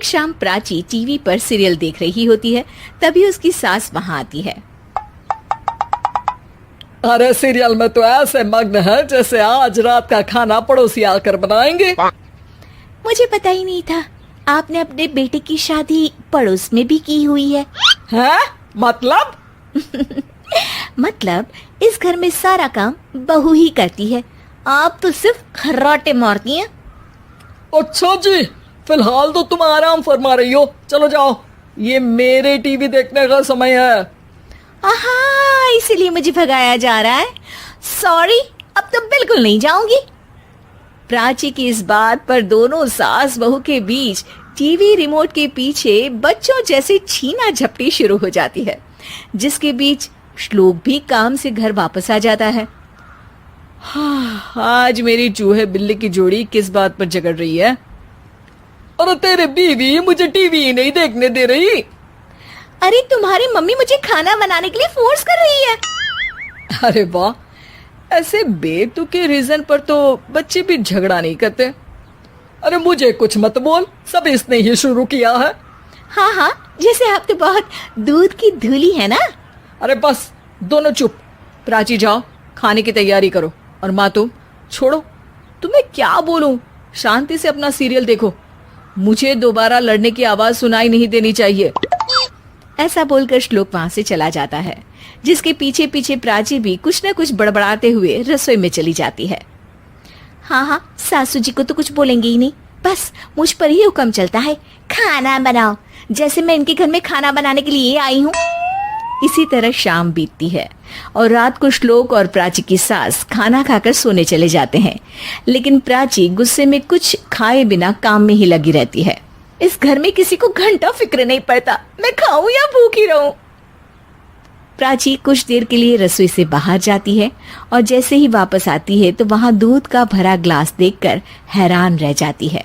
शाम प्राची टीवी पर सीरियल देख रही होती है, तभी उसकी सास वहां आती है। अरे सीरियल में तो ऐसे मग्न है जैसे आज रात का खाना पड़ोसी आकर बनाएंगे। मुझे पता ही नहीं था आपने अपने बेटे की शादी पड़ोस में भी की हुई है। हैं? मतलब? मतलब इस घर में सारा काम बहू ही करती है, आप तो सिर्फ खर्राटे मारती हैं। अच्छा जी, फिलहाल तो तुम आराम फरमा रही हो, चलो जाओ, ये मेरे टीवी देखने का समय है। आहा, इसीलिए मुझे भगाया जा रहा है। सॉरी, अब तो बिल्कुल नहीं जाऊंगी। प्राची की इस बात पर दोनों सास बहू के बीच टीवी रिमोट के पीछे बच्चों जैसे छीना झपटी शुरू हो जाती है, जिसके बीच श्लोक भी काम से घर वापस आ जाता है। हाँ, आज मेरी चूहे बिल्ली की जोड़ी किस बात पर झगड़ रही है? अरे तेरे बीवी मुझे टीवी ही नहीं देखने दे रही। अरे तुम्हारी मम्मी मुझे खाना बनाने के लिए फोर्स कर रही है। अरे वाह, ऐसे बेतुके रीजन पर तो बच्चे भी झगड़ा नहीं करते। अरे मुझे कुछ मत बोल, सब इसने ही शुरू किया है। हाँ हाँ, जैसे आप तो बहुत दूध की धूली है ना। अरे बस, दोनों चुप। प्राची जाओ, खाने की तैयारी करो। और माँ तुम छोड़ो, तुम्हें क्या बोलूं, शांति से अपना सीरियल देखो, मुझे दोबारा लड़ने की आवाज सुनाई नहीं देनी चाहिए। ऐसा बोलकर श्लोक वहां से चला जाता है, जिसके पीछे पीछे प्राची भी कुछ न कुछ बड़बड़ाते हुए रसोई में चली जाती है। हाँ हाँ, सासू जी को तो कुछ बोलेंगे ही नहीं, बस मुझ पर ही हुक्म चलता है, खाना बनाओ, जैसे मैं इनके घर में खाना बनाने के लिए आई हूँ। इसी तरह शाम बीतती है और रात को श्लोक और प्राची की सास खाना खाकर सोने चले जाते हैं, लेकिन प्राची गुस्से में कुछ खाए बिना काम में ही लगी रहती है। इस घर में किसी को घंटा फिक्र नहीं पड़ता, मैं खाऊं या भूखी रहूं। प्राची कुछ देर के लिए रसोई से बाहर जाती है और जैसे ही वापस आती है तो वहां दूध का भरा ग्लास देखकर हैरान रह जाती है।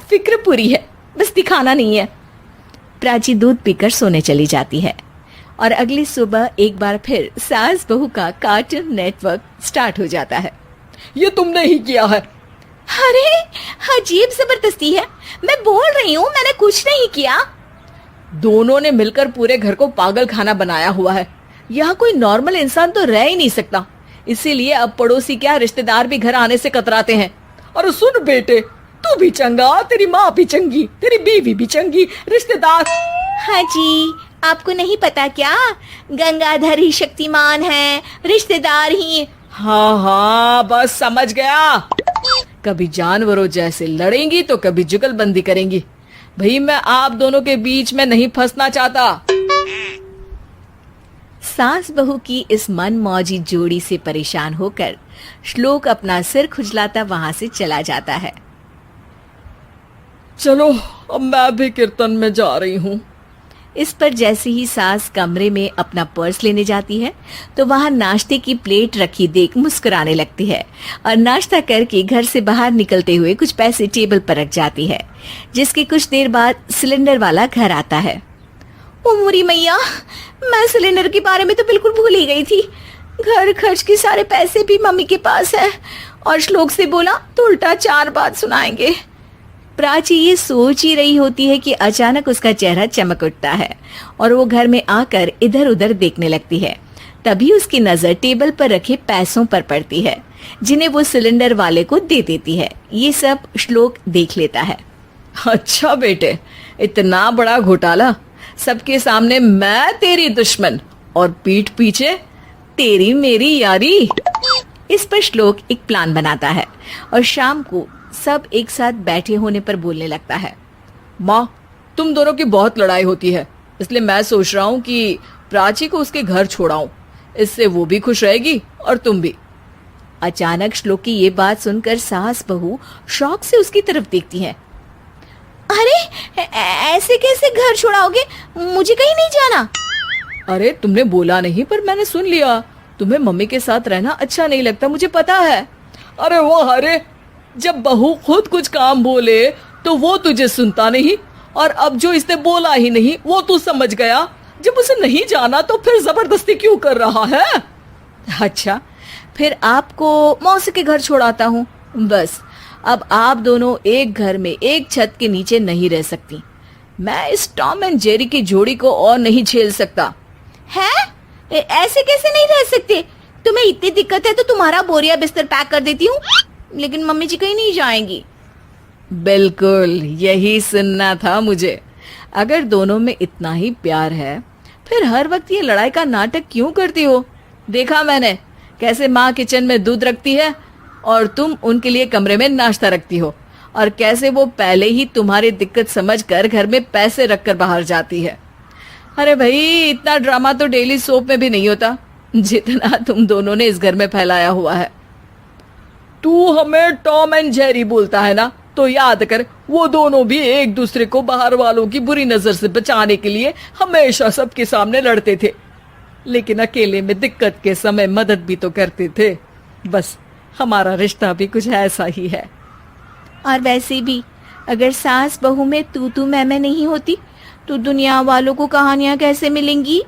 फिक्र पूरी है, बस दिखाना नहीं है। प्राची दूध पीकर सोने चली जाती है और अगली सुबह एक बार फिर सास बहू का कार्टून नेटवर्क स्टार्ट हो जाता है। ये तुमने ही किया है। अरे अजीब जबरदस्ती है, मैं बोल रही हूँ मैंने कुछ नहीं किया। दोनों ने मिलकर पूरे घर को पागल खाना बनाया हुआ है। यहाँ कोई नॉर्मल इंसान तो रह ही नहीं सकता, इसीलिए अब पड़ोसी क्या रिश्तेदार भी घर आने से कतराते हैं। और सुन बेटे, तू भी चंगा, तेरी माँ भी चंगी, तेरी बीवी भी चंगी, रिश्तेदार। हाँ जी, आपको नहीं पता क्या, गंगाधर ही शक्तिमान है, रिश्तेदार ही। हाँ हाँ, बस समझ गया। कभी जानवरों जैसे लड़ेंगी तो कभी जुगलबंदी करेंगी। भाई मैं आप दोनों के बीच में नहीं फंसना चाहता। सास बहू की इस मनमौजी जोड़ी से परेशान होकर श्लोक अपना सिर खुजलाता वहां से चला जाता है। चलो अब मैं भी कीर्तन में जा रही हूँ। इस पर जैसे ही सास कमरे में अपना पर्स लेने जाती है तो वहां नाश्ते की प्लेट रखी देख मुस्कुराने लगती है और नाश्ता करके घर से बाहर निकलते हुए कुछ पैसे टेबल पर रख जाती है, जिसके कुछ देर बाद सिलेंडर वाला घर आता है। ओ मोरी मैया, मैं सिलेंडर के बारे में तो बिल्कुल भूल ही गई थी। घर खर्च के सारे पैसे भी मम्मी के पास है और श्लोक से बोला तो उल्टा 4 बात सुनाएंगे। प्राची ये सोच ही रही होती है कि अचानक उसका चेहरा चमक उठता है और वो घर में आकर इधर उधर देखने लगती है। तभी उसकी नजर टेबल पर रखे पैसों पर पड़ती है, जिन्हें वो सिलेंडर वाले को दे देती है। ये सब श्लोक देख लेता है। अच्छा बेटे, इतना बड़ा घोटाला, सबके सामने मैं तेरी दुश्मन और पीठ पीछे तेरी मेरी यारी। इस पर श्लोक एक प्लान बनाता है और शाम को सब एक साथ बैठे होने पर बोलने लगता है। माँ, तुम दोनों की बहुत लड़ाई होती है, इसलिए मैं सोच रहा हूँ कि प्राची को उसके घर छोड़ाऊं, इससे वो भी खुश रहेगी और तुम भी। अचानक श्लोक की ये बात सुनकर सास बहू शौक से उसकी तरफ देखती है। अरे ऐसे कैसे घर छोड़ाओगे, मुझे कहीं नहीं जाना। अरे तुमने बोला नहीं पर मैंने सुन लिया, तुम्हें मम्मी के साथ रहना अच्छा नहीं लगता, मुझे पता है। अरे वाह, अरे जब बहू खुद कुछ काम बोले तो वो तुझे सुनता नहीं, और अब जो इसने बोला ही नहीं वो तू समझ गया। जब उसे नहीं जाना तो फिर जबरदस्ती क्यों कर रहा है? अच्छा, फिर आपको मौसी के घर छोड़ाता हूँ, बस अब आप दोनों एक घर में एक छत के नीचे नहीं रह सकती। मैं इस टॉम एंड जेरी की जोड़ी को और नहीं झेल सकता। है? ऐसे कैसे नहीं रह सकते? तुम्हें इतनी दिक्कत है तो तुम्हारा बोरिया बिस्तर पैक कर देती हूँ, लेकिन मम्मी जी कहीं नहीं जाएंगी। बिल्कुल यही सुनना था मुझे। अगर दोनों में इतना ही प्यार है फिर हर वक्त ये लड़ाई का नाटक क्यों करती हो? देखा मैंने कैसे माँ किचन में दूध रखती है और तुम उनके लिए कमरे में नाश्ता रखती हो, और कैसे वो पहले ही तुम्हारी दिक्कत समझकर घर में पैसे रखकर बाहर जाती है। अरे भाई, इतना ड्रामा तो डेली सोप में भी नहीं होता जितना तुम दोनों ने इस घर में फैलाया हुआ है। तू हमें टॉम एंड जेरी बोलता है ना, तो याद कर वो दोनों भी एक दूसरे को बाहर वालों की बुरी नजर से बचाने के लिए हमेशा सबके सामने लड़ते थे, लेकिन अकेले में दिक्कत के समय मदद भी तो करते थे। बस हमारा रिश्ता भी कुछ ऐसा ही है। और वैसे भी अगर सास बहू में तू मैं नहीं होती तो दुनिया वालों को कहानियां कैसे मिलेंगी?